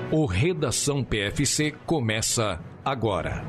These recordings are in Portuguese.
O Redação PFC começa agora.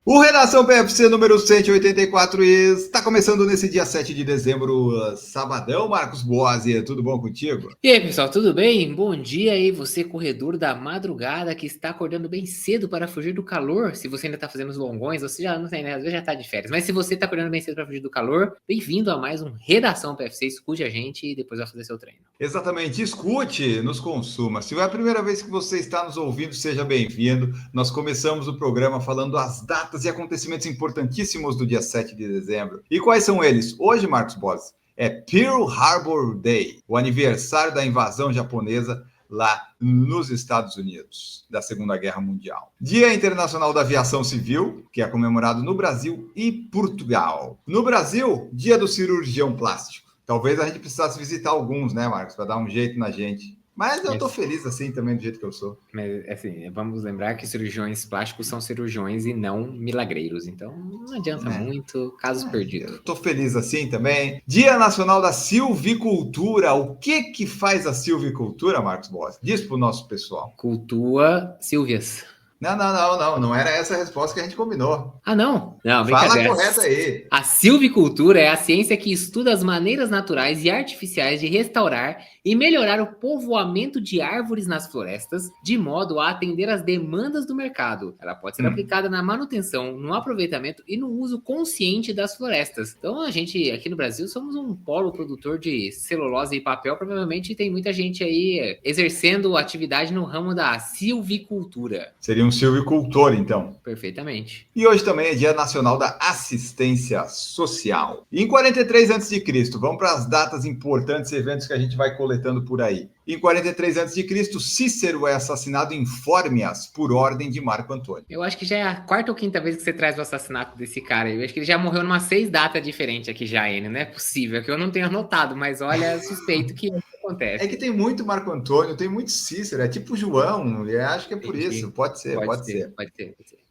O Redação PFC número 184 está começando nesse dia 7 de dezembro, sabadão. Marcos Boazzi, tudo bom contigo? E aí, pessoal, tudo bem? Bom dia aí, você corredor da madrugada que está acordando bem cedo para fugir do calor. Se você ainda está fazendo os longões, você já não tem, né? Às vezes já está de férias. Mas se você está acordando bem cedo para fugir do calor, bem-vindo a mais um Redação PFC. Escute a gente e depois vai fazer seu treino. Exatamente, escute, nos consuma. Se é a primeira vez que você está nos ouvindo, seja bem-vindo. Nós começamos o programa falando as datas e acontecimentos importantíssimos do dia 7 de dezembro. E quais são eles? Hoje, Marcos Boazzi, é Pearl Harbor Day, o aniversário da invasão japonesa lá nos Estados Unidos, da Segunda Guerra Mundial. Dia Internacional da Aviação Civil, que é comemorado no Brasil e Portugal. No Brasil, Dia do Cirurgião Plástico. Talvez a gente precisasse visitar alguns, né, Marcos, para dar um jeito na gente. Mas eu tô feliz assim também, do jeito que eu sou. Mas, assim, vamos lembrar que cirurgiões plásticos são cirurgiões e não milagreiros. Então, não adianta muito, casos perdidos. Eu tô feliz assim também. Dia Nacional da Silvicultura. O que faz a silvicultura, Marcos Boas? Diz pro nosso pessoal. Cultua Silvias. Não era essa a resposta que a gente combinou. Ah, não? Não, fala correta aí. A silvicultura é a ciência que estuda as maneiras naturais e artificiais de restaurar e melhorar o povoamento de árvores nas florestas, de modo a atender às demandas do mercado. Ela pode ser aplicada na manutenção, no aproveitamento e no uso consciente das florestas. Então, a gente, aqui no Brasil, somos um polo produtor de celulose e papel. Provavelmente tem muita gente aí exercendo atividade no ramo da silvicultura. Seria um silvicultor, então. Perfeitamente. E hoje também é Dia Nacional da Assistência Social. E em 43 a.C., vamos para as datas importantes e eventos que a gente vai coletando por aí. Em 43 a.C., Cícero é assassinado em Fórmias por ordem de Marco Antônio. Eu acho que já é a quarta ou quinta vez que você traz o assassinato desse cara. Eu acho que ele já morreu numa 6 datas diferentes aqui já, ele. Não é possível, que eu não tenho anotado, mas olha, suspeito que acontece. É que tem muito Marco Antônio, tem muito Cícero, é tipo João, eu acho que é por isso. Pode ser.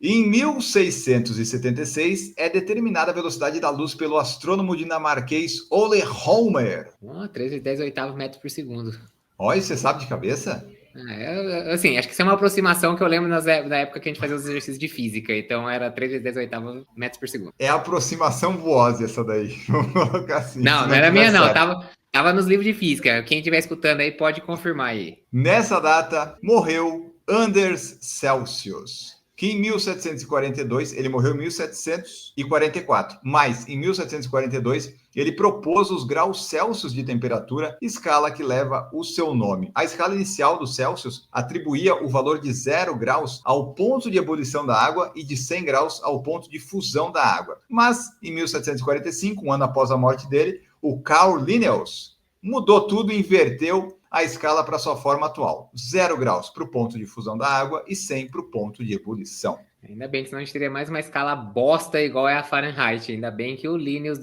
Em 1676, é determinada a velocidade da luz pelo astrônomo dinamarquês Ole Homer. 3,10 metros por segundo. Olha, você sabe de cabeça? Assim, acho que isso é uma aproximação que eu lembro da época que a gente fazia os exercícios de física, então era 3,10 metros por segundo. É a aproximação Boazzi essa daí. Assim, não era minha não, tava nos livros de física, quem estiver escutando aí pode confirmar aí. Nessa data, morreu Anders Celsius, que em 1742, ele morreu em 1744, mas em 1742 ele propôs os graus Celsius de temperatura, escala que leva o seu nome. A escala inicial do Celsius atribuía o valor de 0 graus ao ponto de ebulição da água e de 100 graus ao ponto de fusão da água. Mas em 1745, um ano após a morte dele, o Carl Linnaeus mudou tudo e inverteu a escala para sua forma atual. 0 graus para o ponto de fusão da água e 100 para o ponto de ebulição. Ainda bem, senão a gente teria mais uma escala bosta igual é a Fahrenheit. Ainda bem que o Linnaeus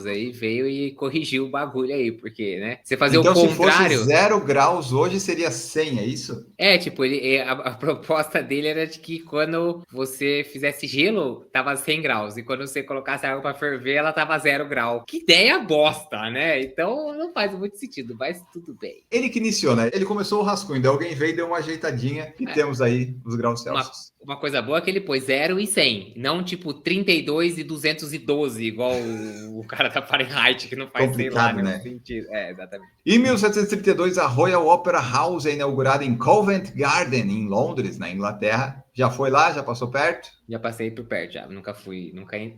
aí veio e corrigiu o bagulho aí, porque, né? Você fazer então, o contrário... se fosse 0 graus hoje seria 100, é isso? É, tipo, a proposta dele era de que quando você fizesse gelo, tava 100 graus. E quando você colocasse água para ferver, ela tava 0 grau. Que ideia bosta, né? Então não faz muito sentido, mas tudo bem. Ele que iniciou, né? Ele começou o rascunho, daí alguém veio e deu uma ajeitadinha e temos aí os graus Celsius. Uma coisa boa é que ele pôs 0 e 100, não tipo 32 e 212, igual o cara da Fahrenheit, que não faz complicado, né? Sentido. É, exatamente. Em 1732, a Royal Opera House é inaugurada em Covent Garden, em Londres, na Inglaterra. Já foi lá? Já passou perto? Já passei por perto, já. Nunca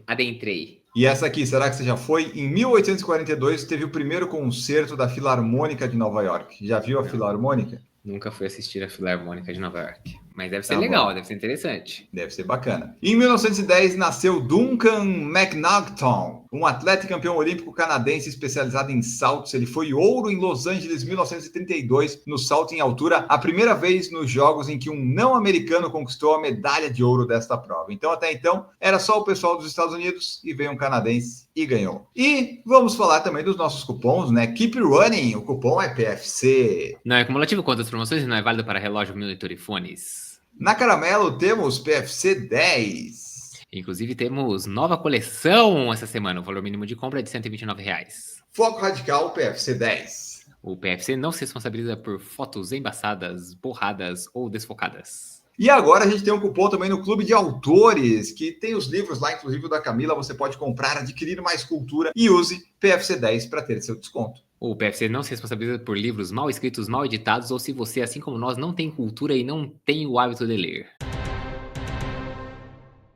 adentrei. E essa aqui, será que você já foi? Em 1842, teve o primeiro concerto da Filarmônica de Nova York. Já viu a Filarmônica? Nunca fui assistir a Filarmônica de Nova York. Mas deve ser legal, deve ser interessante. Deve ser bacana. Em 1910, nasceu Duncan McNaughton, um atleta e campeão olímpico canadense especializado em saltos. Ele foi ouro em Los Angeles, 1932, no salto em altura, a primeira vez nos jogos em que um não-americano conquistou a medalha de ouro desta prova. Então, até então, era só o pessoal dos Estados Unidos e veio um canadense e ganhou. E vamos falar também dos nossos cupons, né? Keep Running, o cupom é PFC. Não é cumulativo quantas promoções e não é válido para relógio, monitor e fones. Na Caramelo temos PFC 10. Inclusive temos nova coleção essa semana. O valor mínimo de compra é de R$129. Foco Radical PFC 10. O PFC não se responsabiliza por fotos embaçadas, borradas ou desfocadas. E agora a gente tem um cupom também no Clube de Autores, que tem os livros lá, inclusive o da Camila, você pode comprar, adquirir mais cultura e use PFC10 para ter seu desconto. O PFC não se responsabiliza por livros mal escritos, mal editados ou se você, assim como nós, não tem cultura e não tem o hábito de ler.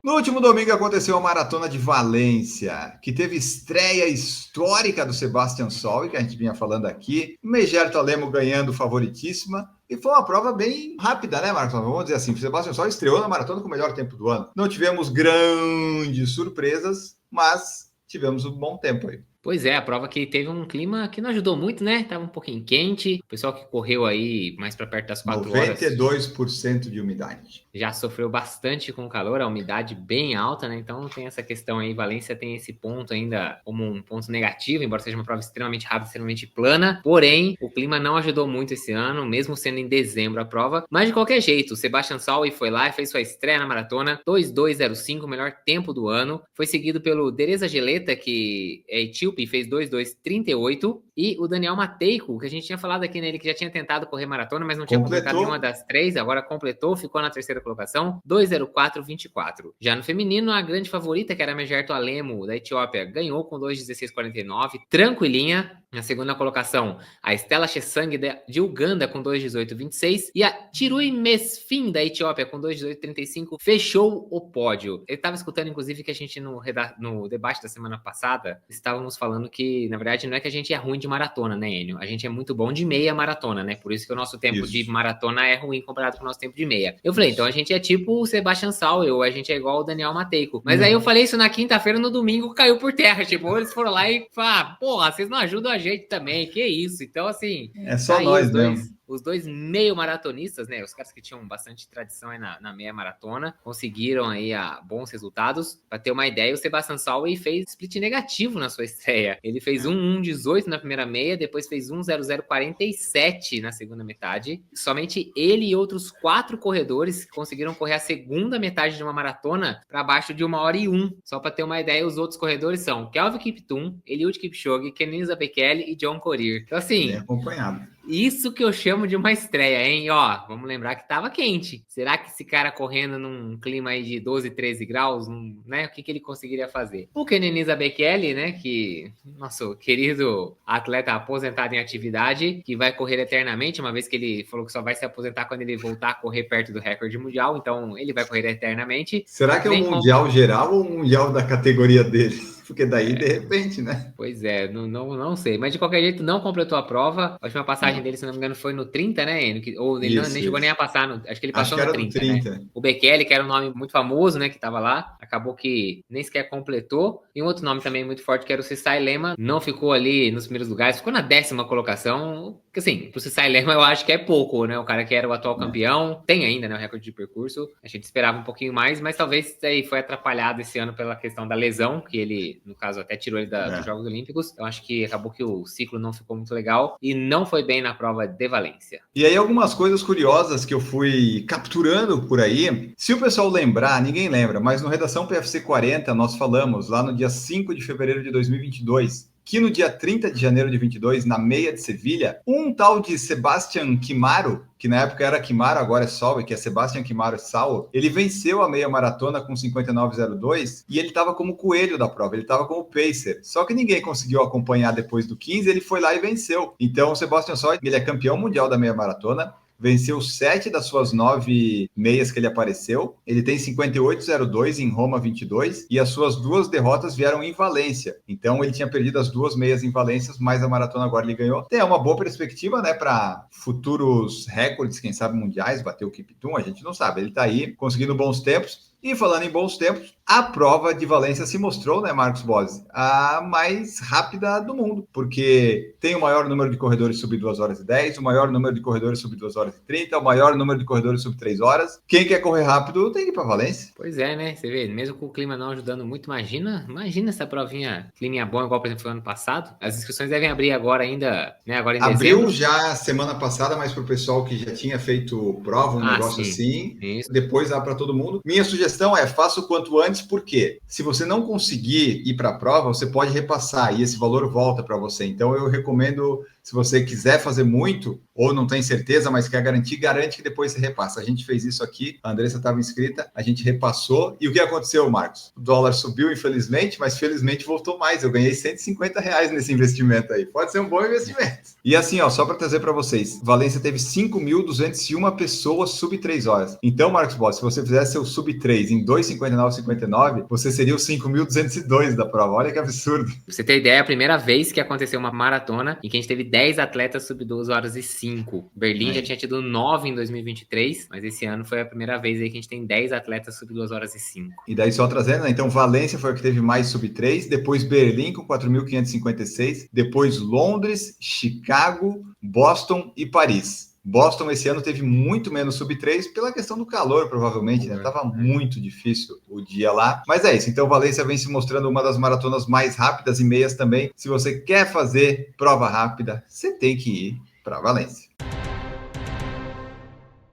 No último domingo aconteceu a Maratona de Valência, que teve estreia histórica do Sebastian Solli, que a gente vinha falando aqui, Megerto Alemo ganhando favoritíssima, e foi uma prova bem rápida, né, Marcos? Vamos dizer assim, o Sebastian Solli estreou na maratona com o melhor tempo do ano. Não tivemos grandes surpresas, mas tivemos um bom tempo aí. Pois é, a prova que teve um clima que não ajudou muito, né? Tava um pouquinho quente. O pessoal que correu aí mais para perto das 4 horas... 92% de umidade. Já sofreu bastante com o calor, a umidade bem alta, né? Então tem essa questão aí. Valência tem esse ponto ainda como um ponto negativo, embora seja uma prova extremamente rápida, extremamente plana. Porém, o clima não ajudou muito esse ano, mesmo sendo em dezembro a prova. Mas de qualquer jeito, o Sebastian Solli foi lá e fez sua estreia na maratona. 2:2:05, o melhor tempo do ano. Foi seguido pelo Dereza Geleta, que é etíope, e fez 2:2:38. E o Daniel Matejko, que a gente tinha falado aqui nele, que já tinha tentado correr maratona, mas não tinha completado nenhuma das 3. Agora completou, ficou na terceira colocação, 2:04:24. Já no feminino, a grande favorita, que era a Megerto Alemo, da Etiópia, ganhou com 2:16:49, tranquilinha. Na segunda colocação, a Stella Chesang, de Uganda, com 2:18:26. E a Tirui Mesfin, da Etiópia, com 2:18:35, fechou o pódio. Eu estava escutando, inclusive, que a gente, no debate da semana passada, estávamos falando que, na verdade, não é que a gente é ruim de maratona, né, Enio? A gente é muito bom de meia maratona, né? Por isso que o nosso tempo de maratona é ruim comparado com o nosso tempo de meia. Eu falei, então a gente é tipo o Sebastian Solli, ou a gente é igual o Daniel Matejko. Mas aí eu falei isso na quinta-feira, no domingo caiu por terra. Tipo, eles foram lá e falaram, porra, vocês não ajudam a gente também, que isso? Então, assim... É só nós mesmo. Os dois meio maratonistas, né? Os caras que tinham bastante tradição aí na meia maratona, conseguiram aí bons resultados. Para ter uma ideia, o Sebastian Solli fez split negativo na sua estreia. Ele fez 1:1:18 na primeira meia, depois fez 1:00:47 na segunda metade. Somente ele e outros 4 corredores conseguiram correr a segunda metade de uma maratona para abaixo de 1h01. Só para ter uma ideia, os outros corredores são Kelvin Kiptum, Eliud Kipchoge, Kenenisa Bekele e John Korir. Então, assim... Bem acompanhado. Isso que eu chamo de uma estreia, hein? Ó, vamos lembrar que tava quente. Será que esse cara correndo num clima aí de 12, 13 graus, né? O que ele conseguiria fazer? O Kenenisa Bekele, né? Que, nosso querido atleta aposentado em atividade, que vai correr eternamente, uma vez que ele falou que só vai se aposentar quando ele voltar a correr perto do recorde mundial. Então, ele vai correr eternamente. Será que é o mundial geral ou o mundial da categoria dele? Porque daí, de repente, né? Pois é, não sei. Mas, de qualquer jeito, não completou a prova. A última passagem dele, se não me engano, foi no 30, né? Ou ele nem chegou nem a passar. Acho que ele passou no 30, né? O Bekele, que era um nome muito famoso, né? Que tava lá. Acabou que nem sequer completou. E um outro nome também muito forte, que era o Cissai Lema. Não ficou ali nos primeiros lugares. Ficou na 10ª colocação. Que, assim, pro Cissai Lema, eu acho que é pouco, né? O cara que era o atual campeão. Tem ainda, né? O recorde de percurso. A gente esperava um pouquinho mais. Mas talvez aí foi atrapalhado esse ano pela questão da lesão. Que ele, no caso, até tirou ele dos Jogos Olímpicos. Eu acho que acabou que o ciclo não ficou muito legal. E não foi bem na prova de Valência. E aí algumas coisas curiosas que eu fui capturando por aí. Se o pessoal lembrar, ninguém lembra, mas no Redação PFC 40 nós falamos lá no dia 5 de fevereiro de 2022, que no dia 30 de janeiro de 22, na meia de Sevilha, um tal de Sebastian Kimaro, que na época era Kimaro, agora é Solli, que é Sebastian Kimaro Sal, ele venceu a meia maratona com 59:02 e ele estava como coelho da prova, ele estava como pacer. Só que ninguém conseguiu acompanhar depois do 15, ele foi lá e venceu. Então o Sebastian Solli, ele é campeão mundial da meia maratona, venceu 7 das suas 9 meias que ele apareceu. Ele tem 58:02 em Roma 22 e as suas 2 derrotas vieram em Valência. Então ele tinha perdido as 2 meias em Valência, mas a maratona agora ele ganhou. Tem uma boa perspectiva, né, para futuros recordes, quem sabe mundiais, bater o Kiptum, a gente não sabe. Ele tá aí conseguindo bons tempos. E falando em bons tempos, a prova de Valência se mostrou, né, Marcos Bozzi, a mais rápida do mundo, porque tem o maior número de corredores sub 2h10, o maior número de corredores sub 2h30, o maior número de corredores sub 3 horas. Quem quer correr rápido tem que ir para Valência. Pois é, né? Você vê, mesmo com o clima não ajudando muito, imagina essa provinha, clima bom, igual, por exemplo, foi ano passado. As inscrições devem abrir agora ainda, né? Agora em dezembro. Abriu já semana passada, mas para o pessoal que já tinha feito prova, negócio assim, isso. Depois dá para todo mundo. Minha sugestão é faça o quanto antes, porque se você não conseguir ir para a prova, você pode repassar e esse valor volta para você. Então eu recomendo Se você quiser fazer muito, ou não tem certeza, mas quer garantir, garante que depois você repassa. A gente fez isso aqui, a Andressa estava inscrita, a gente repassou. E o que aconteceu, Marcos? O dólar subiu, infelizmente, mas felizmente voltou mais. Eu ganhei R$150 nesse investimento aí. Pode ser um bom investimento. E assim, ó, só para trazer para vocês, Valência teve 5.201 pessoas sub 3 horas. Então, Marcos Boss, se você fizesse seu sub 3 em 2,59,59, você seria o 5.202 da prova. Olha que absurdo. Pra você ter ideia, a primeira vez que aconteceu uma maratona em que a gente teve 10 atletas sub 2 horas e 5. Berlim já tinha tido 9 em 2023, mas esse ano foi a primeira vez aí que a gente tem 10 atletas sub 2 horas e 5. E daí só trazendo, né? Então Valência foi o que teve mais sub 3, depois Berlim com 4.556, depois Londres, Chicago, Boston e Paris. Boston esse ano teve muito menos sub 3 pela questão do calor, provavelmente, né? Tava muito difícil o dia lá. Mas é isso. Então, Valência vem se mostrando uma das maratonas mais rápidas e meias também. Se você quer fazer prova rápida, você tem que ir para Valência.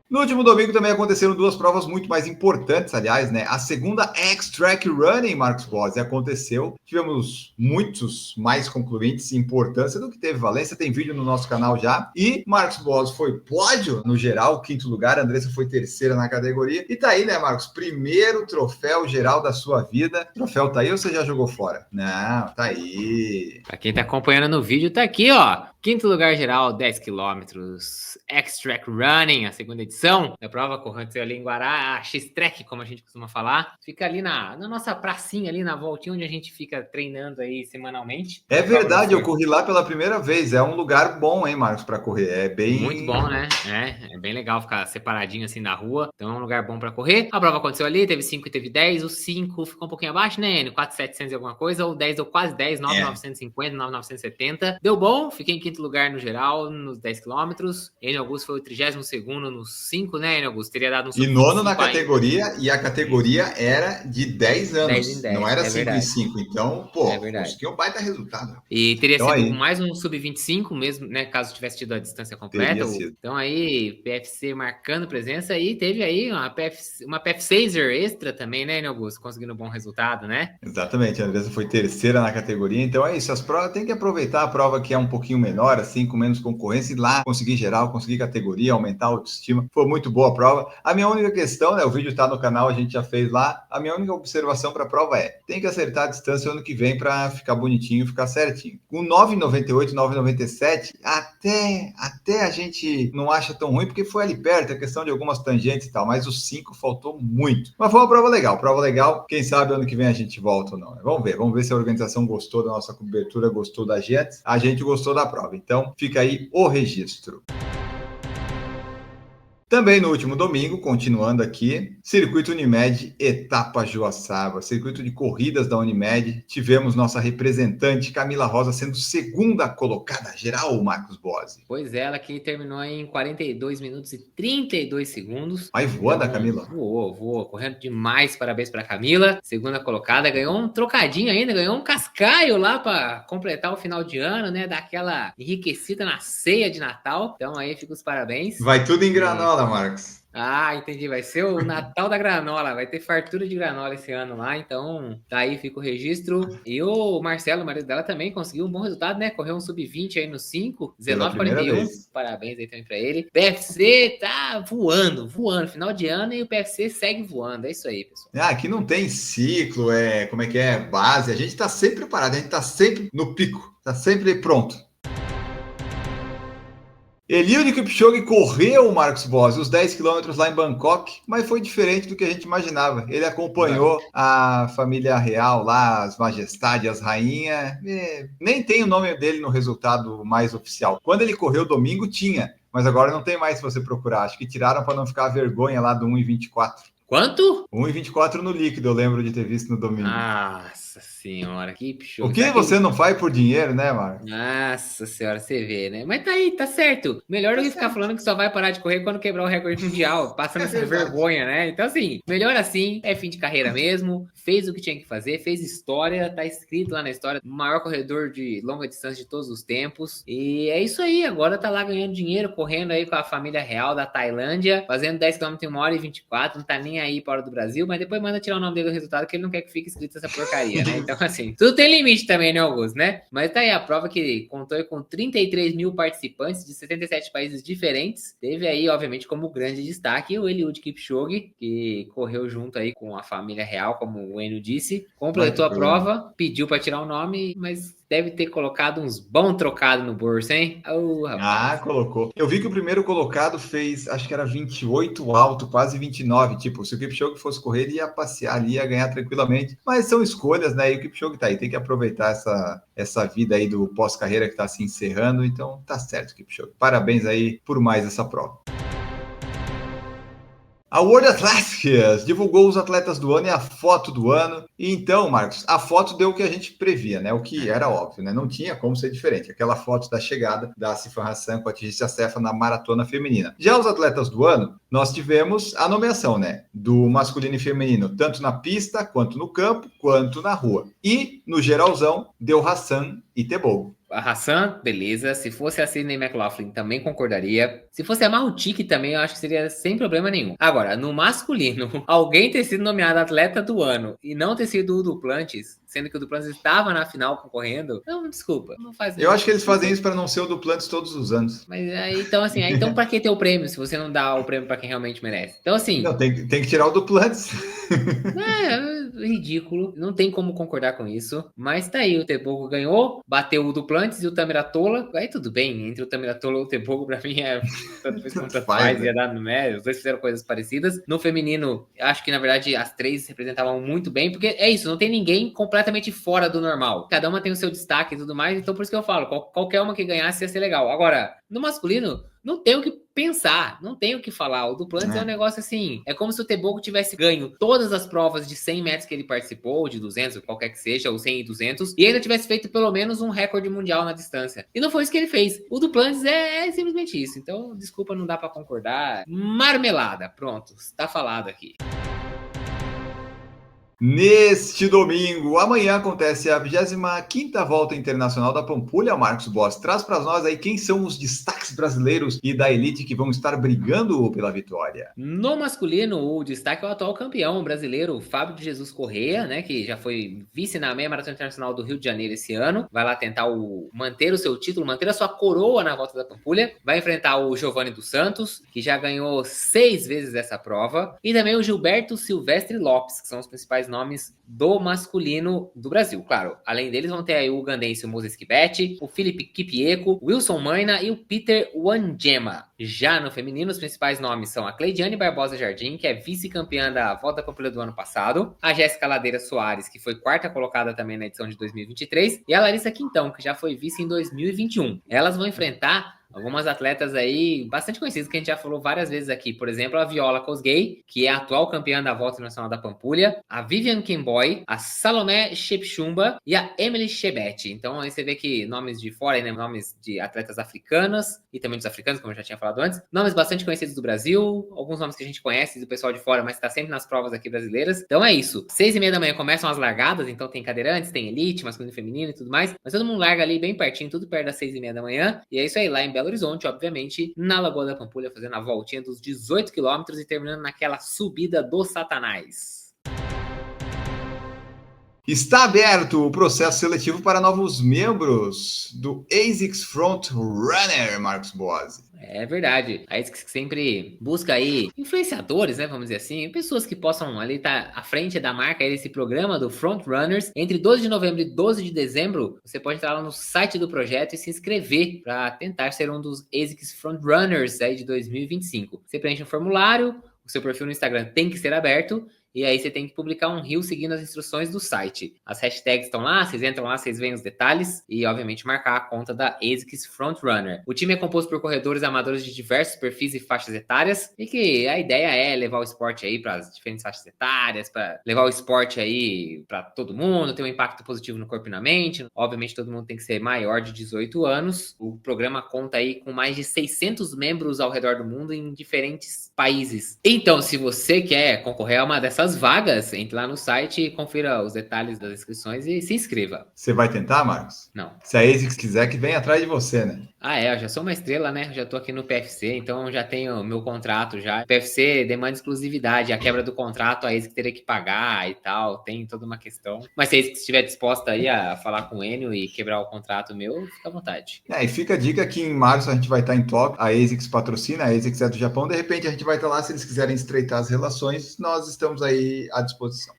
No último domingo também aconteceram duas provas muito mais importantes, aliás, né? A segunda X-Track Running, Marcos Bossi, aconteceu. Tivemos muitos mais concluintes e importância do que teve Valência. Tem vídeo no nosso canal já. E Marcos Bossi foi pódio no geral, quinto lugar. A Andressa foi terceira na categoria. E tá aí, né, Marcos? Primeiro troféu geral da sua vida. O troféu tá aí ou você já jogou fora? Não, tá aí. Pra quem tá acompanhando no vídeo, tá aqui, ó. Quinto lugar geral, 10 quilômetros. X-Track Running, a segunda edição da prova, aconteceu ali em Guará, a X-Track, como a gente costuma falar. Fica ali na nossa pracinha, ali na voltinha, onde a gente fica treinando aí semanalmente. É verdade, eu corri lá pela primeira vez. É um lugar bom, hein, Marcos, para correr. É bem... Muito bom, né? É bem legal ficar separadinho assim na rua. Então é um lugar bom para correr. A prova aconteceu ali, teve 5 e teve 10. O 5 ficou um pouquinho abaixo, né, Enio? 4.700 e alguma coisa. O 10 deu quase 10, 9.950, 9.970. Deu bom, fiquei em quinto lugar no geral, nos 10 quilômetros. Enio Augusto foi o 32º nos 5, né, Enio Augusto? Teria dado um E nono na categoria, ainda. E a categoria era de 10 anos. 10 em 10, não era 5 em 5. Então, pô, conseguiu um baita resultado. E teria então, sido mais um sub-25 mesmo, né, caso tivesse tido a distância completa. Então aí, PFC marcando presença e teve aí uma PF6er extra também, né, Enio Augusto? Conseguindo um bom resultado, né? Exatamente, a Andressa foi terceira na categoria. Então é isso, as provas tem que aproveitar a prova que é um pouquinho menor, assim, com menos concorrência, e lá conseguir geral, conseguir categoria, aumentar a autoestima. Foi muito boa a prova. A minha única questão, né, o vídeo tá no canal, a gente já fez lá. A minha única observação para a prova é: tem que acertar a distância ano que vem para ficar bonitinho, ficar certinho. Com 9,98, 9,97, até a gente não acha tão ruim, porque foi ali perto, a questão de algumas tangentes e tal, mas os 5 faltou muito. Mas foi uma prova legal. Quem sabe ano que vem a gente volta ou não. Vamos ver se a organização gostou da nossa cobertura, gostou da gente. A gente gostou da prova. Então, fica aí o registro. Também no último domingo, continuando aqui, Circuito Unimed, Etapa Joaçaba, circuito de corridas da Unimed, tivemos nossa representante Camila Rosa sendo segunda colocada geral, Marcos Bossi. Pois é, ela que terminou em 42 minutos e 32 segundos. Vai voando, então, a Camila. Voou, correndo demais, parabéns para Camila, segunda colocada, ganhou um trocadinho ainda, ganhou um cascaio lá para completar o final de ano, né, daquela enriquecida na ceia de Natal, então aí fica os parabéns. Vai tudo em granola, Marcos. Ah, entendi. Vai ser o Natal da granola. Vai ter fartura de granola esse ano lá. Então, daí fica o registro. E o Marcelo, o marido dela, também conseguiu um bom resultado, né? Correu um sub-20 aí no 5, 19,41. Parabéns aí também pra ele. PFC tá voando. Final de ano e o PFC segue voando. É isso aí, pessoal. Aqui não tem ciclo, como é que é? Base. A gente tá sempre preparado, a gente tá sempre no pico. Tá sempre pronto. Eliud Kipchoge correu, Marcos Bossi, os 10 quilômetros lá em Bangkok, mas foi diferente do que a gente imaginava. Ele acompanhou a família real lá, as majestades, as rainhas. Nem tem o nome dele no resultado mais oficial. Quando ele correu domingo, tinha, mas agora não tem mais se você procurar. Acho que tiraram para não ficar a vergonha lá do 1,24. Quanto? 1,24 no líquido, eu lembro de ter visto no domingo. Nossa senhora, que show. O que você não faz por dinheiro, né, Marcos? Nossa senhora, você vê, né? Mas tá aí, tá certo. Melhor do que ficar falando que só vai parar de correr quando quebrar o recorde mundial, passando essa vergonha, né? Então, assim, melhor assim, é fim de carreira mesmo. Fez o que tinha que fazer, fez história, tá escrito lá na história, o maior corredor de longa distância de todos os tempos. E é isso aí, agora tá lá ganhando dinheiro, correndo aí com a família real da Tailândia, fazendo 10 km em 1h24, não tá nem aí para o do Brasil, mas depois manda tirar o nome dele do resultado, que ele não quer que fique escrito essa porcaria, né? Então, Então, assim, tudo tem limite também, né, Augusto, né? Mas tá aí a prova que contou com 33 mil participantes de 77 países diferentes. Teve aí, obviamente, como grande destaque o Eliud Kipchoge, que correu junto aí com a família real, como o Enio disse. Completou a prova, pediu para tirar o nome, mas deve ter colocado uns bons trocados no bolso, hein? Ah, colocou. Eu vi que o primeiro colocado fez, acho que era 28 alto, quase 29. Tipo, se o Kipchoge fosse correr, ele ia passear ali, ia ganhar tranquilamente. Mas são escolhas, né? E o Kipchoge tá aí, tem que aproveitar essa vida aí do pós-carreira que tá se encerrando. Então, tá certo, Kipchoge. Parabéns aí por mais essa prova. A World Athletics divulgou os atletas do ano e a foto do ano. E então, Marcos, a foto deu o que a gente previa, né? O que era óbvio, né? Não tinha como ser diferente. Aquela foto da chegada da Sifan Hassan com a Tigícia Sefa na maratona feminina. Já os atletas do ano, nós tivemos a nomeação, né? Do masculino e feminino, tanto na pista, quanto no campo, quanto na rua. E, no geralzão, deu Hassan e Tebogo. A Hassan, beleza. Se fosse a Sydney McLaughlin, também concordaria. Se fosse a Mahoutic também, eu acho que seria sem problema nenhum. Agora, no masculino, alguém ter sido nomeado atleta do ano e não ter sido o Duplantis, sendo que o Duplantis estava na final concorrendo, não, desculpa, não faz. Eu acho que eles fazem isso para não ser o Duplantis todos os anos. Mas aí, então, assim, então para que ter o prêmio se você não dá o prêmio para quem realmente merece? Então, assim. Não, tem que tirar o Duplantis. É ridículo, não tem como concordar com isso. Mas tá aí, o Tebogo ganhou, bateu o Duplantis e o Tamiratola. Aí tudo bem, entre o Tamiratola e o Tebogo, pra mim é tanto faz, ia dar no médio. Os dois fizeram coisas parecidas. No feminino, acho que na verdade as três se representavam muito bem, porque é isso, não tem ninguém completamente fora do normal. Cada uma tem o seu destaque e tudo mais, então por isso que eu falo, qualquer uma que ganhasse ia ser legal. Agora, no masculino, não tem o que pensar, não tem o que falar. O Duplantis é um negócio assim, é como se o Tebogo tivesse ganho todas as provas de 100 metros que ele participou, de 200, qualquer que seja, ou 100 e 200, e ainda tivesse feito pelo menos um recorde mundial na distância. E não foi isso que ele fez. O Duplantis é simplesmente isso. Então, desculpa, não dá pra concordar. Marmelada, pronto, tá falado aqui. Neste domingo, amanhã acontece a 25ª Volta Internacional da Pampulha. Marcos Boss, traz para nós aí quem são os destaques brasileiros e da elite que vão estar brigando pela vitória. No masculino, o destaque é o atual campeão brasileiro, Fábio de Jesus Corrêa, né, que já foi vice na meia maratona internacional do Rio de Janeiro esse ano. Vai lá tentar manter o seu título, manter a sua coroa na Volta da Pampulha. Vai enfrentar o Giovanni dos Santos, que já ganhou 6 vezes essa prova. E também o Gilberto Silvestre Lopes, que são os principais nomes do masculino do Brasil. Claro, além deles vão ter aí o ugandense Moses Kibet, o Felipe Kipieco, o Wilson Maina e o Peter Wanjema. Já no feminino, os principais nomes são a Cleidiane Barbosa Jardim, que é vice-campeã da Volta da Pampulha do ano passado, a Jéssica Ladeira Soares, que foi quarta colocada também na edição de 2023, e a Larissa Quintão, que já foi vice em 2021. Elas vão enfrentar algumas atletas aí bastante conhecidas que a gente já falou várias vezes aqui. Por exemplo, a Viola Kosgei, que é a atual campeã da Volta Nacional da Pampulha, a Vivian Kemboy, a Salomé Shepchumba e a Emily Chebet. Então aí você vê que nomes de fora, né, nomes de atletas africanas e também dos africanos, como eu já tinha falado antes. Nomes bastante conhecidos do Brasil, alguns nomes que a gente conhece do pessoal de fora, mas está sempre nas provas aqui brasileiras. Então é isso. 6h30 da manhã começam as largadas, então tem cadeirantes, tem elite, masculino e feminino e tudo mais. Mas todo mundo larga ali bem pertinho, tudo perto das 6h30 da manhã. E é isso aí, lá em Belo Horizonte, obviamente, na Lagoa da Pampulha, fazendo a voltinha dos 18 quilômetros e terminando naquela subida do Satanás. Está aberto o processo seletivo para novos membros do ASICS Front Runner, Marcos Boas. É verdade. A ASICS sempre busca aí influenciadores, né, vamos dizer assim, pessoas que possam ali estar à frente da marca aí desse programa do Front Runners. Entre 12 de novembro e 12 de dezembro, você pode entrar lá no site do projeto e se inscrever para tentar ser um dos ASICS Front Runners aí de 2025. Você preenche um formulário, o seu perfil no Instagram tem que ser aberto, e aí você tem que publicar um reel seguindo as instruções do site. As hashtags estão lá, vocês entram lá, vocês veem os detalhes e, obviamente, marcar a conta da ASICS Frontrunner. O time é composto por corredores amadores de diversos perfis e faixas etárias e que a ideia é levar o esporte aí para as diferentes faixas etárias, para levar o esporte aí para todo mundo, ter um impacto positivo no corpo e na mente. Obviamente, todo mundo tem que ser maior de 18 anos. O programa conta aí com mais de 600 membros ao redor do mundo em diferentes países. Então, se você quer concorrer a uma dessas vagas, entre lá no site, confira os detalhes das inscrições e se inscreva. Você vai tentar, Marcos? Não. Se a ASICS quiser, que venha atrás de você, né? Eu já sou uma estrela, né? Já tô aqui no PFC, então já tenho meu contrato já. PFC demanda exclusividade, a quebra do contrato, a ASIC teria que pagar e tal, tem toda uma questão. Mas se a ASIC estiver disposta aí a falar com o Enio e quebrar o contrato meu, fica à vontade. E fica a dica que em março a gente vai estar em Tóquio, a ASICS patrocina, a ASICS é do Japão, de repente a gente vai estar lá, se eles quiserem estreitar as relações, nós estamos aí à disposição.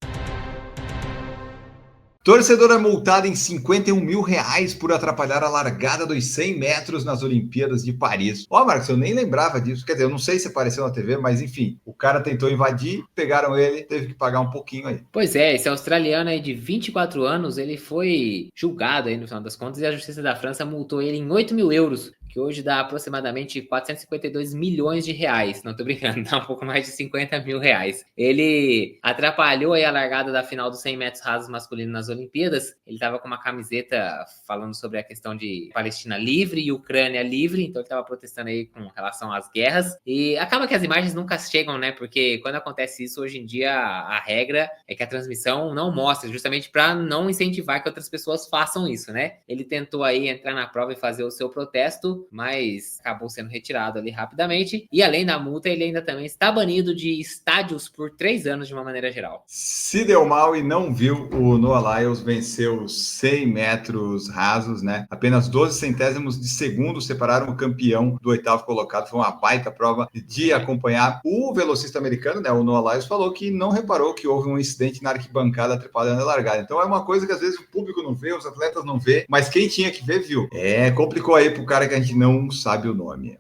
Torcedor é multado em 51 mil reais por atrapalhar a largada dos 100 metros nas Olimpíadas de Paris. Marcos, eu nem lembrava disso. Quer dizer, eu não sei se apareceu na TV, mas enfim, o cara tentou invadir, pegaram ele, teve que pagar um pouquinho aí. Pois é, esse australiano aí de 24 anos, ele foi julgado aí no final das contas e a Justiça da França multou ele em 8 mil euros, que hoje dá aproximadamente 452 milhões de reais. Não tô brincando, dá um pouco mais de 50 mil reais. Ele atrapalhou aí a largada da final dos 100 metros rasos masculinos nas Olimpíadas. Ele tava com uma camiseta falando sobre a questão de Palestina livre e Ucrânia livre, então ele tava protestando aí com relação às guerras. E acaba que as imagens nunca chegam, né? Porque quando acontece isso, hoje em dia, a regra é que a transmissão não mostra, justamente para não incentivar que outras pessoas façam isso, né? Ele tentou aí entrar na prova e fazer o seu protesto, mas acabou sendo retirado ali rapidamente. E além da multa, ele ainda também está banido de estádios por 3 anos de uma maneira geral. Se deu mal e não viu, o Noah Lyles venceu 100 metros rasos, né? Apenas 12 centésimos de segundo separaram o campeão do 8º colocado. Foi uma baita prova de acompanhar. O velocista americano, né? O Noah Lyles falou que não reparou que houve um incidente na arquibancada atrapalhando a largada. Então é uma coisa que às vezes o público não vê, os atletas não vê, mas quem tinha que ver, viu. Complicou aí pro cara que a gente não sabe o nome.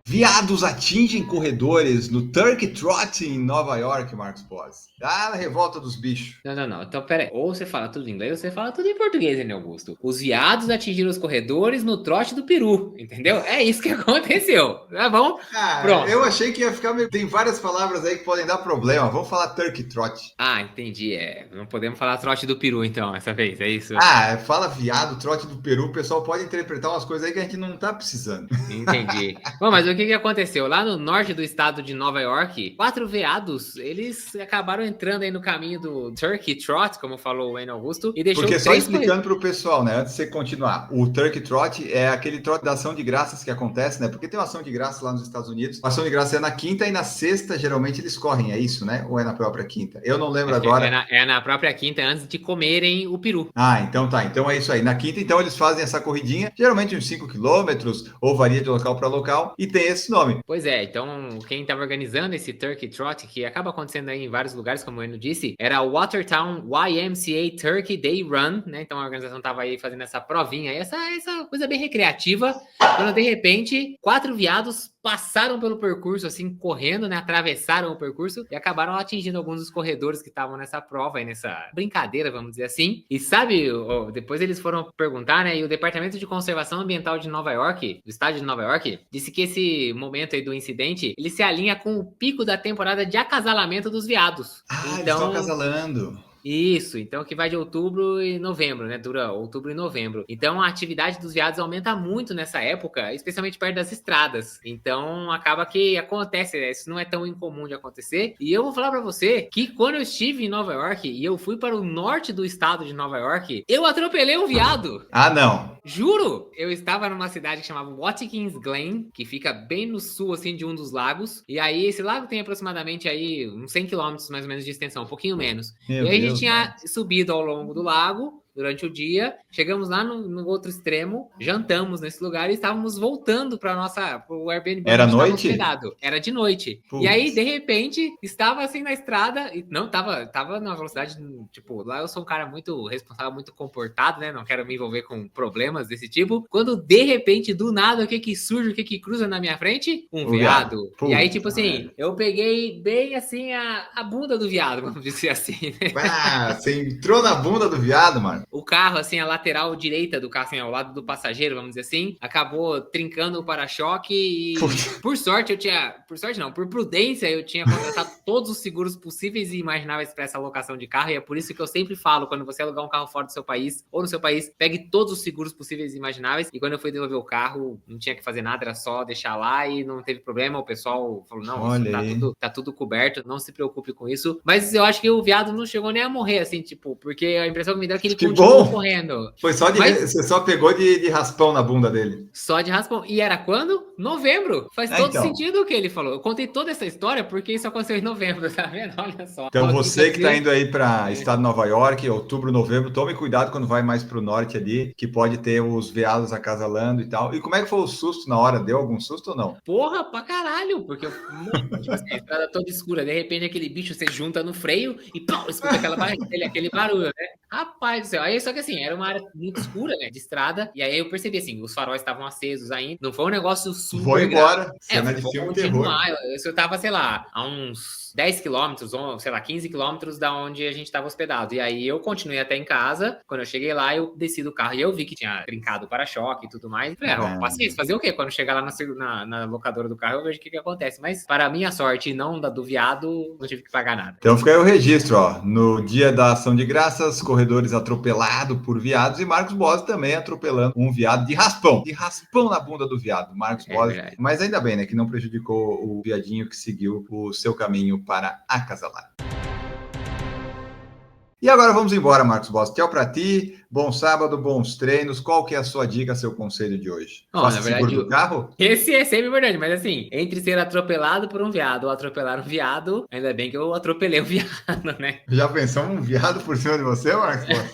Viados atingem corredores no Turkey Trot em Nova York, Marcos Pós. A revolta dos bichos. Não. Então, pera aí. Ou você fala tudo em inglês ou você fala tudo em português, hein, Augusto? Os viados atingiram os corredores no trote do Peru, entendeu? É isso que aconteceu. Tá bom? Pronto. Eu achei que ia ficar meio... Tem várias palavras aí que podem dar problema. Vamos falar Turkey Trot. Entendi. Não podemos falar trote do Peru, então, essa vez. É isso? Fala viado, trote do Peru. O pessoal pode interpretar umas coisas aí que a gente não tá precisando. Entendi. Bom, mas o que aconteceu? Lá no norte do estado de Nova York, 4 veados, eles acabaram entrando aí no caminho do Turkey Trot, como falou o Enio Augusto, e deixou... Porque só explicando para o pessoal, né, antes de você continuar, o Turkey Trot é aquele trote da ação de graças que acontece, né, porque tem uma ação de graças lá nos Estados Unidos, a ação de graças é na quinta e na sexta, geralmente eles correm, é isso, né, ou é na própria quinta? Eu não lembro agora. É na própria quinta, antes de comerem o peru. Então tá, então é isso aí, na quinta, então eles fazem essa corridinha, geralmente uns 5 quilômetros, ou varia de local para local, e tem esse nome. Pois é, então quem estava organizando esse Turkey Trot, que acaba acontecendo aí em vários lugares, como o Enio disse, era o Watertown YMCA Turkey Day Run, né? Então a organização estava aí fazendo essa provinha, essa coisa bem recreativa, quando de repente 4 viados passaram pelo percurso, assim, correndo, né? Atravessaram o percurso e acabaram atingindo alguns dos corredores que estavam nessa prova aí, nessa brincadeira, vamos dizer assim. E sabe, depois eles foram perguntar, né? E o Departamento de Conservação Ambiental de Nova York, do estado de Nova York, disse que esse momento aí do incidente, ele se alinha com o pico da temporada de acasalamento dos veados. Eles estão acasalando. Isso, então que vai de outubro e novembro, né? Dura outubro e novembro. Então a atividade dos viados aumenta muito nessa época, especialmente perto das estradas. Então acaba que acontece, né? Isso não é tão incomum de acontecer. E eu vou falar pra você que quando eu estive em Nova York e eu fui para o norte do estado de Nova York, eu atropelei um viado. Não. Juro! Eu estava numa cidade que chamava Watkins Glen, que fica bem no sul, assim, de um dos lagos. E aí esse lago tem aproximadamente aí uns 100 quilômetros mais ou menos de extensão, um pouquinho menos. Meu e aí Deus, a gente tinha subido ao longo do lago durante o dia, chegamos lá no outro extremo, jantamos nesse lugar e estávamos voltando para o Airbnb. Era noite? Era de noite. Putz. E aí, de repente, estava assim na estrada, e não, tava numa velocidade, tipo, lá eu sou um cara muito responsável, muito comportado, né? Não quero me envolver com problemas desse tipo. Quando, de repente, do nada, o que surge, o que cruza na minha frente? Um veado. Putz, e aí, tipo assim, eu peguei bem assim a bunda do viado, vamos dizer assim, né? Você entrou na bunda do viado, mano. O carro, assim, a lateral direita do carro, assim, ao lado do passageiro, vamos dizer assim, acabou trincando o para-choque e, por sorte, por prudência, eu tinha contratado todos os seguros possíveis e imagináveis para essa locação de carro, e é por isso que eu sempre falo, quando você alugar um carro fora do seu país, ou no seu país, pegue todos os seguros possíveis e imagináveis, e quando eu fui devolver o carro, não tinha que fazer nada, era só deixar lá e não teve problema, o pessoal falou, não, tá tudo coberto, não se preocupe com isso, mas eu acho que o viado não chegou nem a morrer, assim, tipo, porque a impressão que me deu é que ele curtiu continuou bom. correndo. Foi só você só pegou de raspão na bunda dele. Só de raspão. E era quando? Novembro. Faz todo então. sentido o que ele falou. Eu contei toda essa história porque isso aconteceu em novembro, tá vendo? Olha só. Então você que tá indo aí para É. estado de Nova York, outubro, novembro, tome cuidado quando vai mais pro norte ali, que pode ter os veados acasalando e tal. E como é que foi o susto na hora? Deu algum susto ou não? Porra, pra caralho, porque tipo assim, a estrada toda escura, de repente aquele bicho você junta no freio e pau, escuta aquele barulho, né? Rapaz do céu, aí só que assim, era uma área muito escura, né, de estrada, e aí eu percebi assim, os faróis estavam acesos ainda, não foi um negócio super Vou embora, grave. cena de filme terror. Eu tava, sei lá, a uns 10 quilômetros, ou sei lá, 15 quilômetros da onde a gente tava hospedado, e aí eu continuei até em casa, quando eu cheguei lá, eu desci do carro e eu vi que tinha trincado o para-choque e tudo mais, falei, paciência, fazer o quê? Quando chegar lá na locadora do carro, eu vejo o que acontece, mas para minha sorte e não da do viado, não tive que pagar nada. Então fica aí o registro, ó, no dia da ação de graças, corredores atropelados por viados e Marcos Bosi também atropelando um viado de raspão na bunda do viado, Marcos Bosi, mas ainda bem, né, que não prejudicou o viadinho que seguiu o seu caminho para acasalar. E agora vamos embora, Marcos Bosi. Tchau pra ti, bom sábado, bons treinos. Qual que é a sua dica, seu conselho de hoje? Faça seguro do carro? Esse é sempre verdade, mas assim, entre ser atropelado por um viado ou atropelar um viado, ainda bem que eu atropelei o viado, né? Já pensou um viado por cima de você, Marcos Bosi?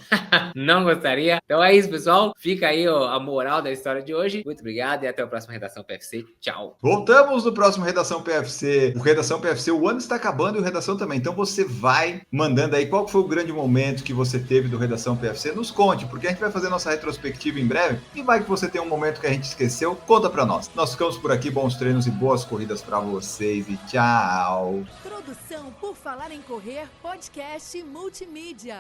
Não gostaria. Então é isso, pessoal. Fica aí a moral da história de hoje. Muito obrigado e até o próximo Redação PFC. Tchau. Voltamos no próximo Redação PFC. O Redação PFC, o ano está acabando e o Redação também. Então você vai mandando aí qual foi o grande momento que você teve do Redação PFC. Nos conte, porque a gente vai fazer nossa retrospectiva em breve e vai que você tem um momento que a gente esqueceu. Conta pra nós. Nós ficamos por aqui. Bons treinos e boas corridas pra vocês e tchau. Produção por Falar em Correr, podcast multimídia.